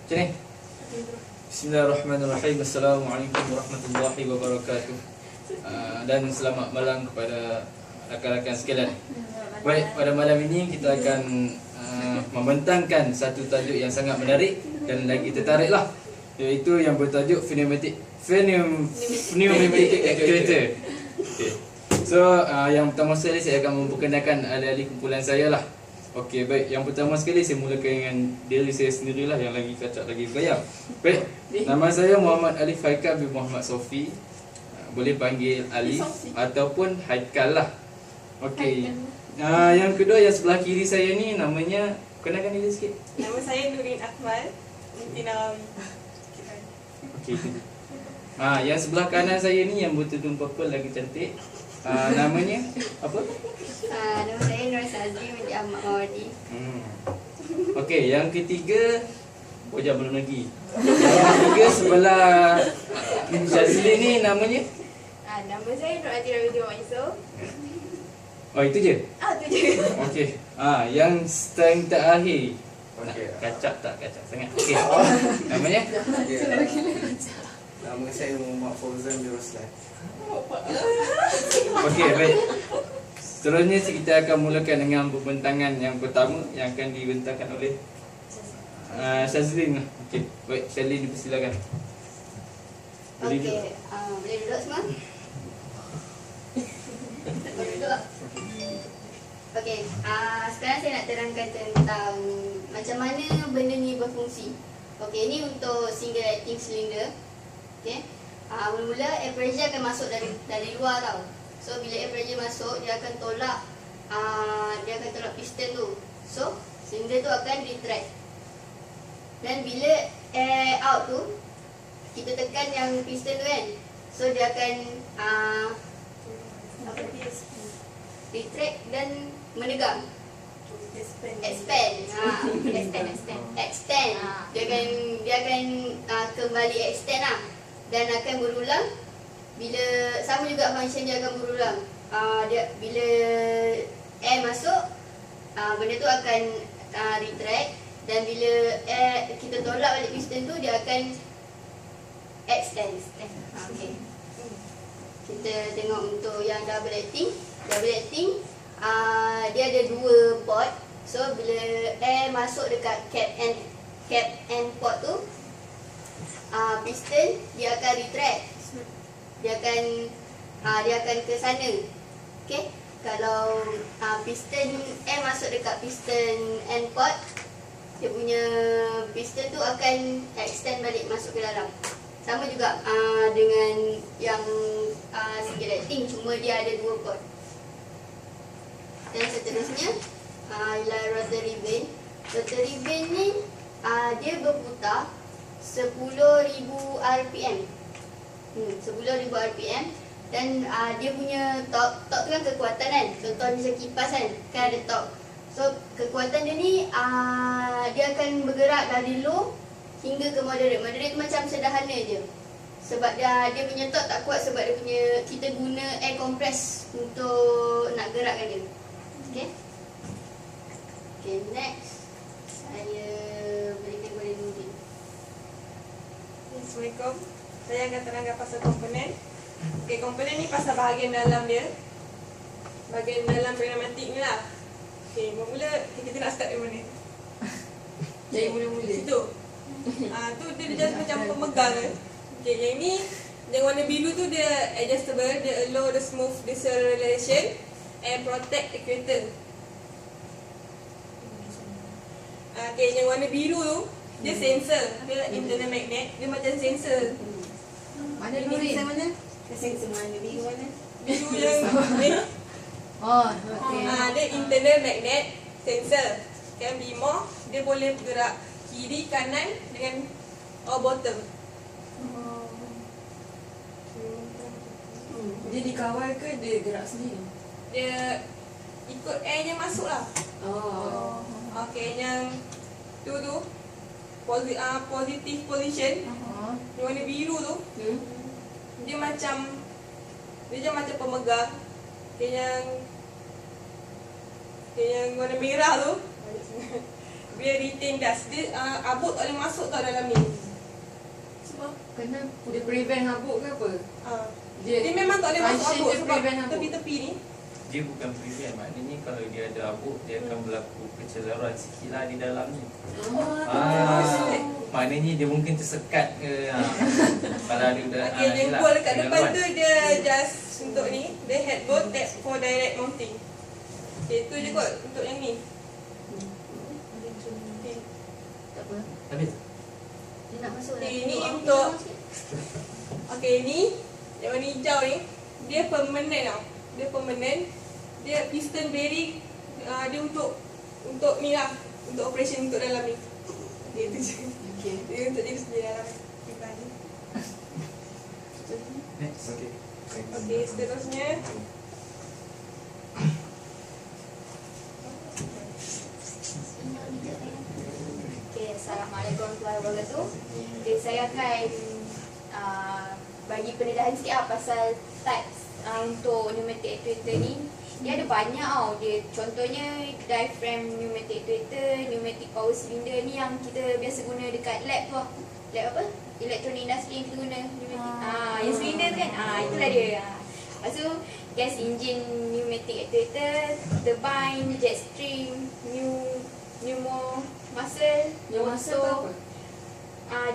Macam ni? Bismillahirrahmanirrahim. Assalamualaikum warahmatullahi wabarakatuh. Dan selamat malam kepada rakan-rakan sekalian. Baik, pada malam ini kita akan membentangkan satu tajuk yang sangat menarik dan lagi tertariklah, iaitu yang bertajuk pneumatic actuator. Okay. So yang pertama sekali saya akan memperkenalkan ahli-ahli kumpulan saya lah. Okey, baik. Yang pertama sekali saya mulakan dengan diri saya sendirilah yang lagi kacak lagi bergayam. Baik. Nama saya Muhammad Alif Haikal bin Muhammad Sofi. Boleh panggil Alif ataupun Haikal lah. Okey. Yang kedua yang sebelah kiri saya ni namanya, kenalkan diri sikit. Nama saya Nurin Akmal binti Nawawi. Okey. Yang sebelah kanan saya ni yang bertudung purple lagi cantik. Namanya apa? Nama saya Nur Sazri binti Ahmad Mawardi. Okey, yang ketiga, jangan belum lagi. Yang ketiga sebelah Syazli ni namanya? Nama saya Nur Atira binti Muhammad Yusof. Oh, itu je? Itu je. Okey. Yang setengah terakhir. Kacak tak kacak sangat. Okey. Namanya? Nama saya Muhammad Fauzan bin Roslan. Okey, baik. Seterusnya kita akan mulakan dengan pembentangan yang pertama yang akan dibentangkan oleh Syazlin. Okey, baik, Syazlin dipersilakan. Boleh Okey, duduk. boleh duduk semua? Boleh duduk. Okey, sekarang saya nak terangkan tentang macam mana benda ni berfungsi. Okey, ini untuk single acting cylinder. Okey. Mula-mula air pressure akan masuk dari luar tau. So bila air pressure masuk, dia akan tolak piston tu. So cylinder tu akan retract. Dan bila air out tu, kita tekan yang piston tu kan. So dia akan retract dan menegang. Expand. Dia akan kembali extend lah. Dan akan berulang. Bila sama juga function dia akan berulang. Bila air masuk, benda tu akan retract. Dan bila air kita tolak balik piston tu, dia akan extend. Okay. Kita tengok untuk yang double acting. Double acting, dia ada dua port. So bila air masuk dekat cap and port tu, piston dia akan retract. Dia akan ke sana. Okey. Kalau piston air masuk dekat piston end port, dia punya piston tu akan extend balik masuk ke dalam. Sama juga dengan yang single acting, cuma dia ada dua port. Dan seterusnya ialah rotary vane. Rotary vane ni dia berputar 10,000 RPM. 10,000 RPM. Dan dia punya torque tu kan kekuatan kan. Contoh macam kipas kan ada torque. So kekuatan dia ni dia akan bergerak dari low hingga ke moderate. Moderate tu macam sederhana je. Sebab dia punya torque tak kuat sebab dia punya, kita guna air compress untuk nak gerakkan dia. Okay. Okay, next saya berikan kepada Nurin. Assalamualaikum. Saya akan terangkan pasal komponen. Okey, komponen ni pasal bahagian dalam dia. Bahagian dalam pneumatik ni lah. Okey, mula kita nak start dari mana? Dari mula-mula. Situ. Tu dia just macam pemegang. Okey, yang ni yang warna biru tu dia adjustable, dia allow the smooth deceleration and protect equator. Okey, yang warna biru tu dia sensor, dia internal magnet, dia macam sensor. Mana Nurin? Mana? Sensor mana? Biru mana? Biru yang ni. Okey. Dia internal magnet sensor. Kan bimor dia boleh bergerak kiri, kanan dengan bottom. Dia dikawal ke dia gerak sendiri? Dia ikut air yang masuk lah. Okey, yang tu positive position. Yang warna biru tu dia macam pemegang. Yang warna merah tu dia retain dust. Dia abut tak boleh masuk tau dalam ni. Sebab Kena dia prevent habuk ke apa? dia memang tak boleh masuk function abut dia sebab prevent habuk. tepi-tepi ni. Dia bukan prevent, maknanya kalau dia ada abuk, dia akan berlaku kecelaruan sikit lah di dalam ni. Maknanya dia mungkin tersekat ke. Kalau ada Okay, yang inilah, gol dekat depan kegangguan. tu dia just untuk ni. Dia head bolt tap for direct mounting. Okay, tu je kot untuk yang ni. Okay. Tak apa. Habis? Dia nak masuk Okay, dalam ni tu. untuk Okay, ni yang warna hijau ni dia permanent tau. Dia permanent. Dia piston bearing dia untuk ni lah, untuk operation untuk dalam ni. Okay, tu je. Okay. Dia untuk dia sendiri dalam pipa ni. Next. Okay. Okay, seterusnya Okay, Assalamualaikum warahmatullahi wabarakatuh. Okay, saya akan bagi pendedahan sikit lah pasal types untuk pneumatic actuator ni. Dia ada banyak tau. Dia contohnya diaphragm pneumatic actuator, pneumatic power cylinder ni yang kita biasa guna dekat lab tu lah. Lab apa? Electronic industry yang kita guna pneumatic. Yang cylinder tu kan? Itulah dia. Lepas tu gas engine pneumatic actuator, turbine, jet stream, pneumo muscle, Yang masa tu apa?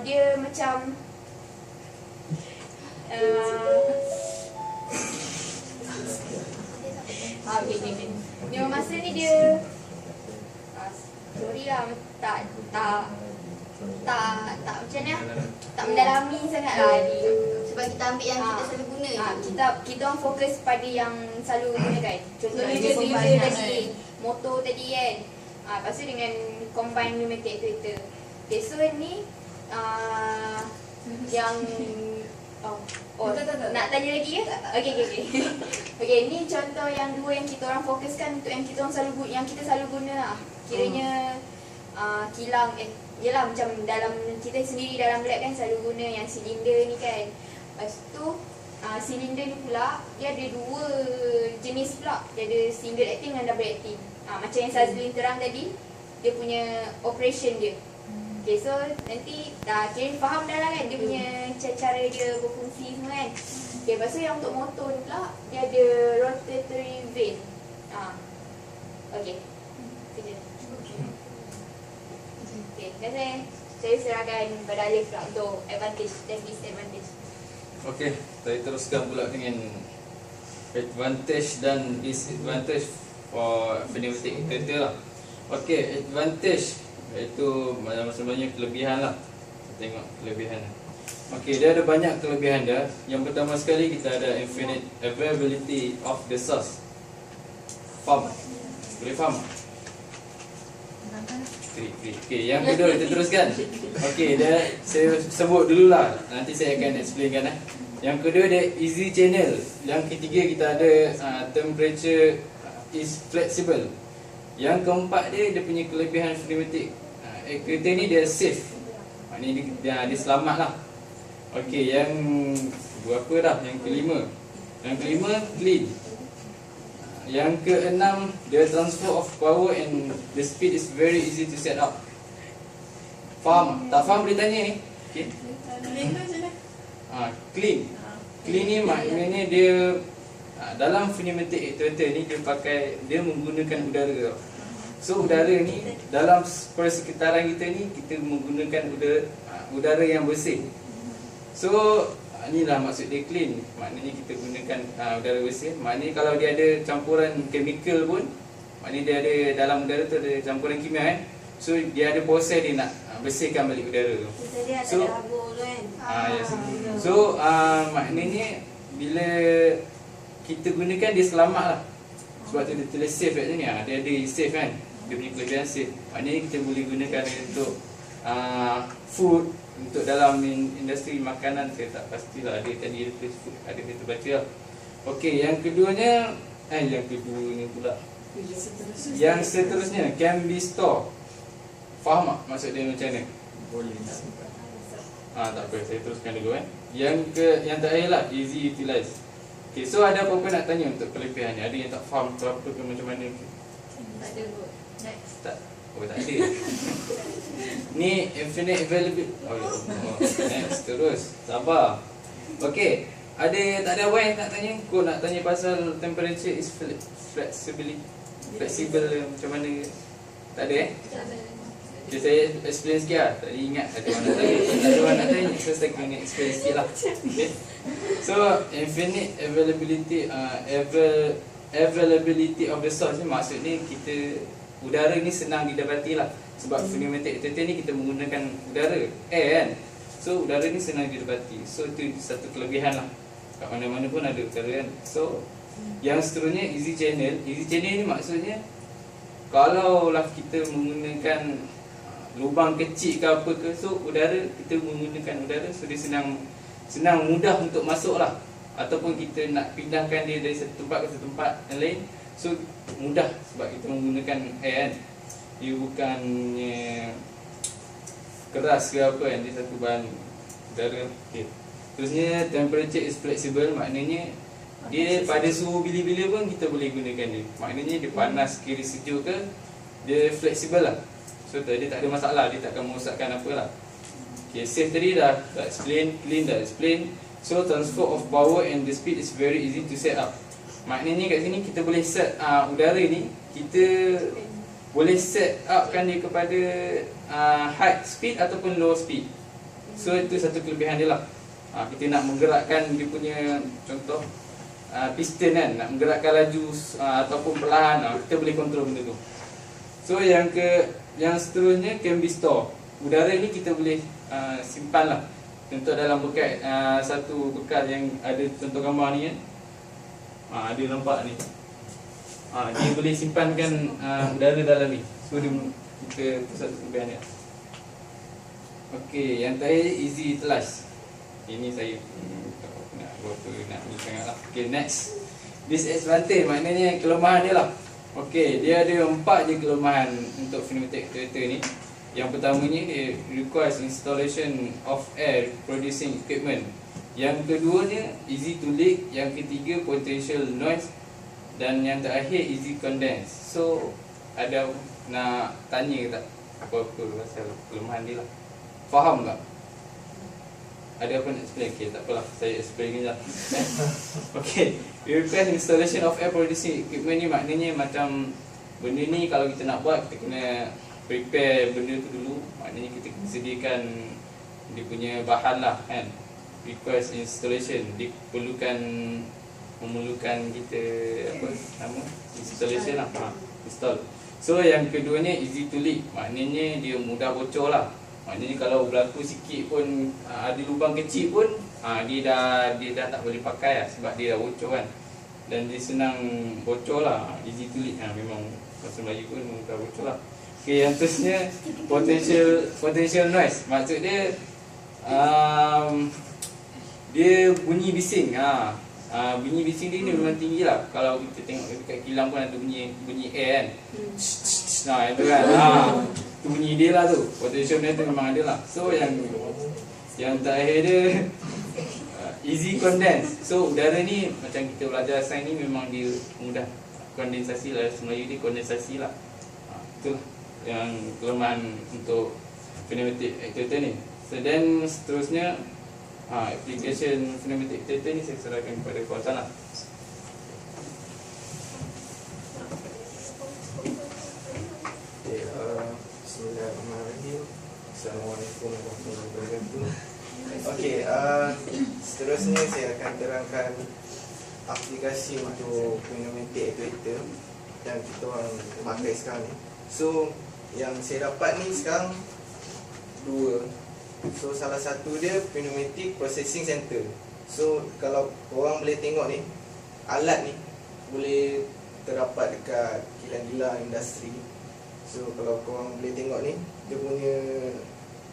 dia macam okay. Pneumo muscle ni dia sorry lah, tak macam ni lah, tak mendalami sangat lah ni. Sebab kita ambil yang kita selalu guna je. Kita orang fokus pada yang selalu gunakan. Contohnya Yang dia cylinder combine tadi, motor tadi kan. Lepas tu dengan combine pneumatic actuator. Okay, so ni yang Tak. nak tanya lagi ke? Okey. Okey, ni contoh yang dua yang kita orang fokuskan untuk yang kita orang selalu guna lah. Kiranya kilang yelah macam dalam kita sendiri dalam lab kan selalu guna yang silinder ni kan. Lepas tu silinder ni pula dia ada dua jenis pula. Dia ada single acting dan double acting. Macam yang Sazlin terang tadi, dia punya operation dia. Okay, so nanti kira faham dah lah kan dia punya cara dia berfungsi semua kan. Okay, lepas tu yang untuk motor ni pula dia ada rotatory vane. Okay. Itu je. Okay, terima kasih. Saya serahkan pada Alif pula untuk advantage dan disadvantage. Okey, saya teruskan pula dengan advantage dan disadvantage for pneumatic actuator lah. Okey, advantage iaitu sebenarnya kelebihan lah. Kita tengok kelebihan. Okey, dia ada banyak kelebihan dia. Yang pertama sekali kita ada infinite availability of the source. Faham? Boleh faham? Okey, yang kedua kita teruskan. Okey, saya sebut dululah. Nanti saya akan explainkan . Yang kedua dia easy channel. Yang ketiga kita ada temperature is flexible. Yang keempat dia punya kelebihan pneumatic actuator ni dia safe. Maknanya dia selamat lah. Okey, yang berapa dah? Yang kelima clean. Yang keenam dia transfer of power and the speed is very easy to set up. Faham? Tak faham boleh tanya ni. Okey. Clean. Clean ni maknanya dia dalam pneumatic actuator ni dia menggunakan udara. So udara ni dalam persekitaran kita ni kita menggunakan udara yang bersih. So inilah maksud dia clean. Maknanya kita gunakan udara bersih. Maknanya kalau dia ada campuran chemical pun, maknanya dia ada dalam udara tu ada campuran kimia kan. So dia ada proses dia nak bersihkan balik udara tu. Dia So ada habur tu kan. yes. So maknanya bila kita gunakan dia selamat lah. Sebab tu dia tulis safe kat sini. Dia ada safe kan. Dia punya kelebihan safe. Maknanya kita boleh gunakan untuk food, untuk dalam industri makanan. Saya tak pastilah ada tadi dia tulis food, ada kita baca lah. Okey, yang keduanya yang kedua pula. Yang seterusnya can be store. Faham tak maksud dia macam mana? Boleh. Tak apa, saya teruskan dulu kan. Yang terakhir lah easy utilize. Okay, so ada apa-apa nak tanya untuk kelebihan ni? Ada yang tak faham tu apa ke macam mana ke? Tak ada kot. Next. Tak. Oh tak ada. Ni infinite availability. Next terus. Sabar. Okey. Tak ada awak yang nak tanya? Kau nak tanya pasal temperature is flexible macam mana? Tak ada Okay, saya explain sikit lah. Tak ingat ada orang nak tanya. So saya kena explain sikit lah. Okay. So infinite availability of the source ni maksudnya kita udara ni senang didapati lah. Sebab pneumatic actuator ni kita menggunakan udara, air kan. So udara ni senang didapati. So itu satu kelebihan lah. Kat mana-mana pun ada udara kan. So yang seterusnya easy channel. Easy channel ni maksudnya kalau lah kita menggunakan lubang kecil ke apa ke, so udara, kita menggunakan udara, so dia senang mudah untuk masuk lah. Ataupun kita nak pindahkan dia dari satu tempat ke satu tempat yang lain, so mudah sebab kita menggunakan air kan. Dia bukannya keras ke apa kan, dia satu bahan udara. Okay. Terusnya temperature is flexible, maknanya dia pada suhu bila-bila pun kita boleh gunakan dia. Maknanya dia panas kiri sejuk ke, dia fleksibel lah. So dia tak ada masalah, dia tak akan merosakkan apa lah. Okay, safe tadi dah explain, clean dah explain. So transfer of power and the speed is very easy to set up. Maknanya kat sini kita boleh set udara ni, kita boleh set upkan dia kepada high speed ataupun low speed. So itu satu kelebihan dia lah. Kita nak menggerakkan dia punya, contoh piston kan, nak menggerakkan laju ataupun perlahan, kita boleh kontrol benda tu. So yang seterusnya can be store. Udara ni kita boleh simpan lah. Contoh dalam bekas, satu bekas yang ada contoh gambar ni kan, ada nampak ni, dia boleh simpankan udara dalam ni. So kita satu kelebihan dia. Okey, yang terakhir easy utilize. Ini saya nak ni sangat lah. Okay, next. Disadvantage maknanya kelemahan dia lah. Okay, dia ada 4 je kelemahan untuk pneumatic actuator ni. Yang pertamanya, dia requires installation of air producing equipment. Yang keduanya, easy to leak. Yang ketiga, potential noise. Dan yang terakhir, easy condense. So, ada nak tanya tak apa-apa pasal kelemahan dia lah? Faham tak? Ada apa nak explain? Okay, tak apalah, saya explain je lah. Okay, we request installation of air producing equipment ni maknanya macam benda ni kalau kita nak buat, kita kena prepare benda tu dulu. Maknanya kita kena sediakan dia punya bahan lah kan. Request installation, dia memerlukan kita apa nama? Installation lah, install. So yang keduanya easy to leak, maknanya dia mudah bocor lah. Maknanya kalau berlaku sikit pun, ada lubang kecil pun, dia dah tak boleh pakai lah, sebab dia dah bocor kan. Dan dia senang bocor lah, easy to leak. Memang bahasa Melayu pun mudah bocor lah. Okay, yang terusnya potential noise. Maksud dia dia bunyi bising. Bunyi bising dia ni memang tinggi lah. Kalau kita tengok dekat kilang pun ada bunyi air kan. Itu kan. Itu bunyi dia lah tu. Potential noise tu memang ada lah. So yang terakhir dia easy condense. So udara ni macam kita belajar sains ni memang dia mudah kondensasi lah. Melayu dia kondensasi lah. Itulah yang kelemahan untuk pneumatic actuator ni. So then seterusnya application pneumatic actuator ni saya serahkan kepada kawasan lah. Okay, Bismillahirrahmanirrahim. Assalamualaikum warahmatullahi wabarakatuh. Okay, seterusnya saya akan terangkan aplikasi untuk pneumatic actuator yang kita orang pakai sekarang ni. So yang saya dapat ni sekarang 2. So salah satu dia pneumatic processing center. So kalau korang boleh tengok ni, alat ni boleh terdapat dekat kilang-kilang industri. So kalau korang boleh tengok ni, dia punya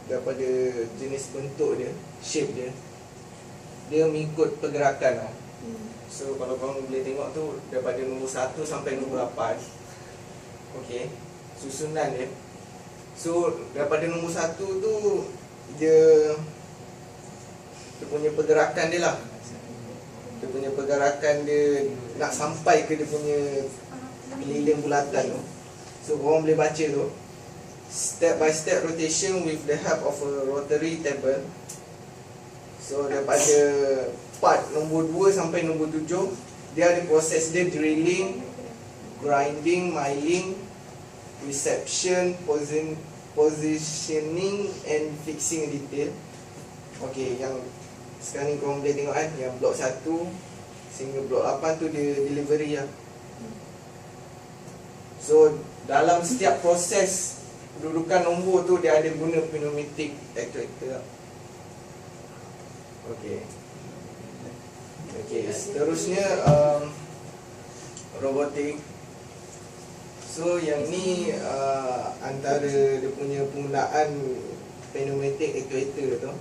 daripada jenis bentuk dia, shape dia, dia mengikut pergerakan lah. So kalau korang boleh tengok tu, daripada nombor 1 sampai nombor 8. Okay, susunan dia. So daripada nombor 1 tu dia punya pergerakan dia lah. Dia punya pergerakan dia nak sampai ke dia punya keliling bulatan tu. So korang boleh baca tu, step by step rotation with the help of a rotary table. So daripada part nombor 2 sampai nombor 7, dia ada proses dia drilling, grinding, milling, reception, positioning and fixing detail. Okey, yang sekarang ni korang boleh tengok kan, yang blok 1 sehingga blok 8 tu dia delivery lah. So dalam setiap proses kedudukan nombor tu dia ada guna pneumatic actuator lah. Okey. Okey, seterusnya robotik. So yang ni antara dia punya penggunaan pneumatic actuator tu.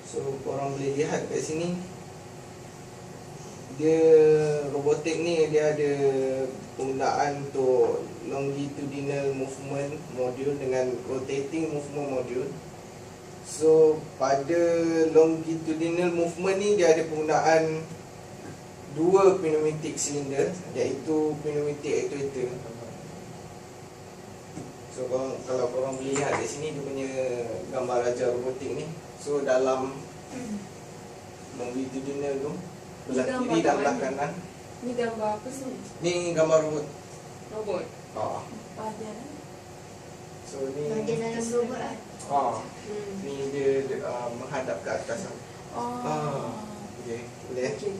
So korang boleh lihat kat sini, dia robotik ni dia ada penggunaan untuk longitudinal movement module dengan rotating movement module. So pada longitudinal movement ni dia ada penggunaan 2 pneumatic cylinder, iaitu pneumatic actuator. So kalau korang boleh lihat di sini dia punya gambar raja robotik ni. So dalam longitudinal tu belah Gambar kiri dan kat belah mana? kanan. Ni gambar apa sih? Ni gambar robot. Robot. Bahagian. So ni Bahagian dalam robot lah. ni dia menghadap ke atas lah. Oh. Okey, boleh. Okey.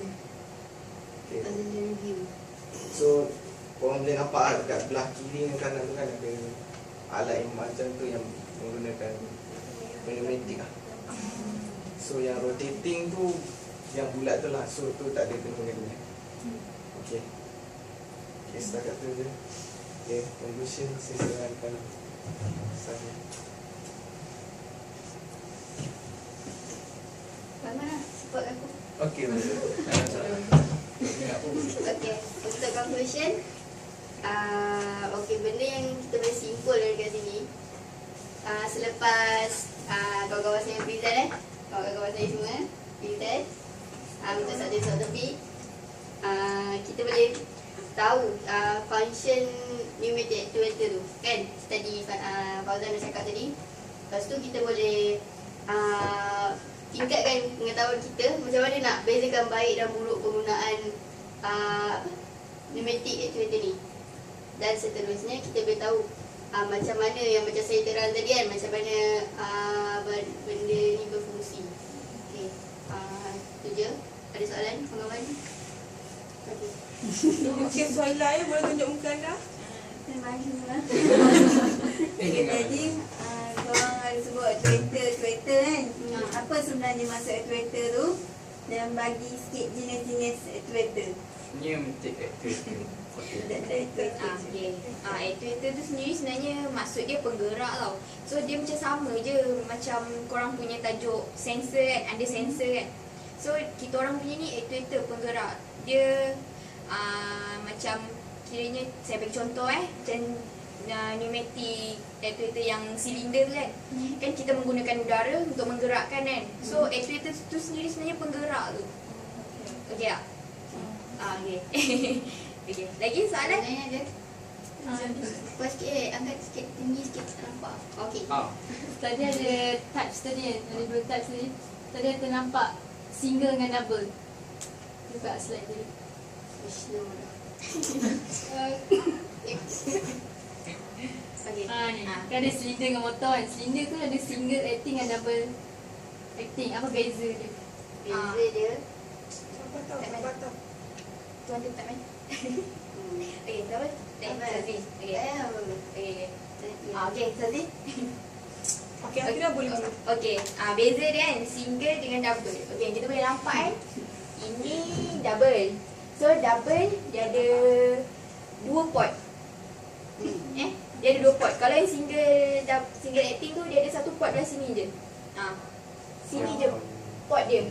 Okey. Ada review. So korang boleh nampak lah dekat belah kiri dan kanan tu kan ada alat yang macam tu yang menggunakan pneumatic lah. So yang rotating tu yang bulat tu lah. So tu tak ada kena-kena. Okey. Okey, setakat tu je. Okey, conclusion saya serahkan saya. Kat mana? Support aku. Okey, betul. Okey, untuk conclusion, okey, benda yang kita boleh simpul dari kat sini, selepas kawan-kawan saya present kawan-kawan saya semua present untuk subjek topik, kita boleh tahu function pneumatic actuator tu kan, tadi Fauzan dah cakap tadi. Lepas tu kita boleh tingkatkan pengetahuan kita macam mana nak bezakan baik dan buruk penggunaan pneumatic actuator ni. Dan seterusnya kita boleh tahu macam mana yang macam saya terang tadi kan, macam mana benda ni berfungsi. Okey, itu je. Ada soalan kawan-kawan? Okey. Okey, soalan boleh tunjuk muka anda? Terima kasih. Okay, jadi korang ada sebut actuator kan? Apa sebenarnya maksud actuator tu? Dan bagi sikit jenis-jenis actuator. Pneumatic actuator. Okey. Actuator tu sendiri sebenarnya maksud dia penggerak tau. So dia macam sama je macam korang punya tajuk sensor kan, ada sensor kan. So kita orang punya ni actuator penggerak. Dia macam kiranya saya bagi contoh macam pneumatic actuator yang silinder tu kan. Kan kita menggunakan udara untuk menggerakkan kan. So actuator tu sendiri sebenarnya penggerak tu. Okey tak? Okey. Okey. Lagi soalan? Soalan ada? Kuat sikit, angkat sikit, tinggi sikit, tak nampak. Okey. Tadi ada touch tadi kan, ada dua touch tadi. Tadi ada nampak single dengan double. Buka slide tadi. Slow dah. Okey. Ni. Kan ada silinder dengan motor kan. Silinder tu ada single acting dan double acting. Apa beza dia? Beza dia. Apa tahu? Tuan tu tak main. Okey, berapa? Okey. Okey. Okey, Sazi. Okey, akhirnya boleh tunjuk. Okey, beza dia kan single dengan double. Okey, kita boleh nampak kan. Ini double. So double dia ada 2 port. Dia ada 2 port. Kalau yang single acting tu dia ada 1 port dari sini je. Sini je port dia.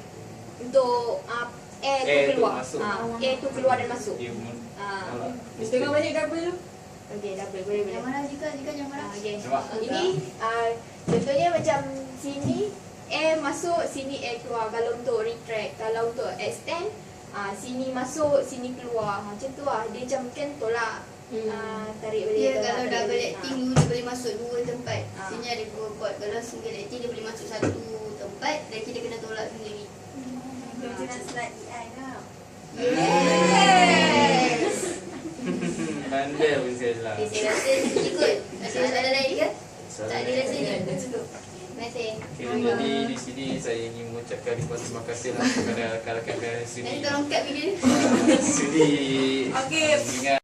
Untuk air tu keluar. Air tu keluar dan masuk. Dia Tengok banyak double tu. Okey, double boleh. Yang mana jika yang mana? Okey. Nampak? Ini contohnya macam sini air masuk, sini air keluar. Kalau untuk retract, kalau untuk extend, sini masuk, sini keluar. Macam tu lah. Dia macam kan tolak tarik balik. Dia ke kalau tengah, double tarik acting dulu dia boleh masuk 2 tempat. Ah. Sini ada 2 chord. Kalau single acting dia boleh masuk 1 tempat dan kita kena tolak sendiri. Dia macam nak slide AI tau. Yes. Pandai pun saya lah. Okay, saya rasa ikut. Ada soalan lain ke? Tak ada rasanya. Cukup. Terima kasih. Okay, jadi di sini saya ingin mengucapkan ribuan terima kasih lah kepada rakan-rakan sudi. Nanti tolong cut video ni. Sudi Okey. mendengar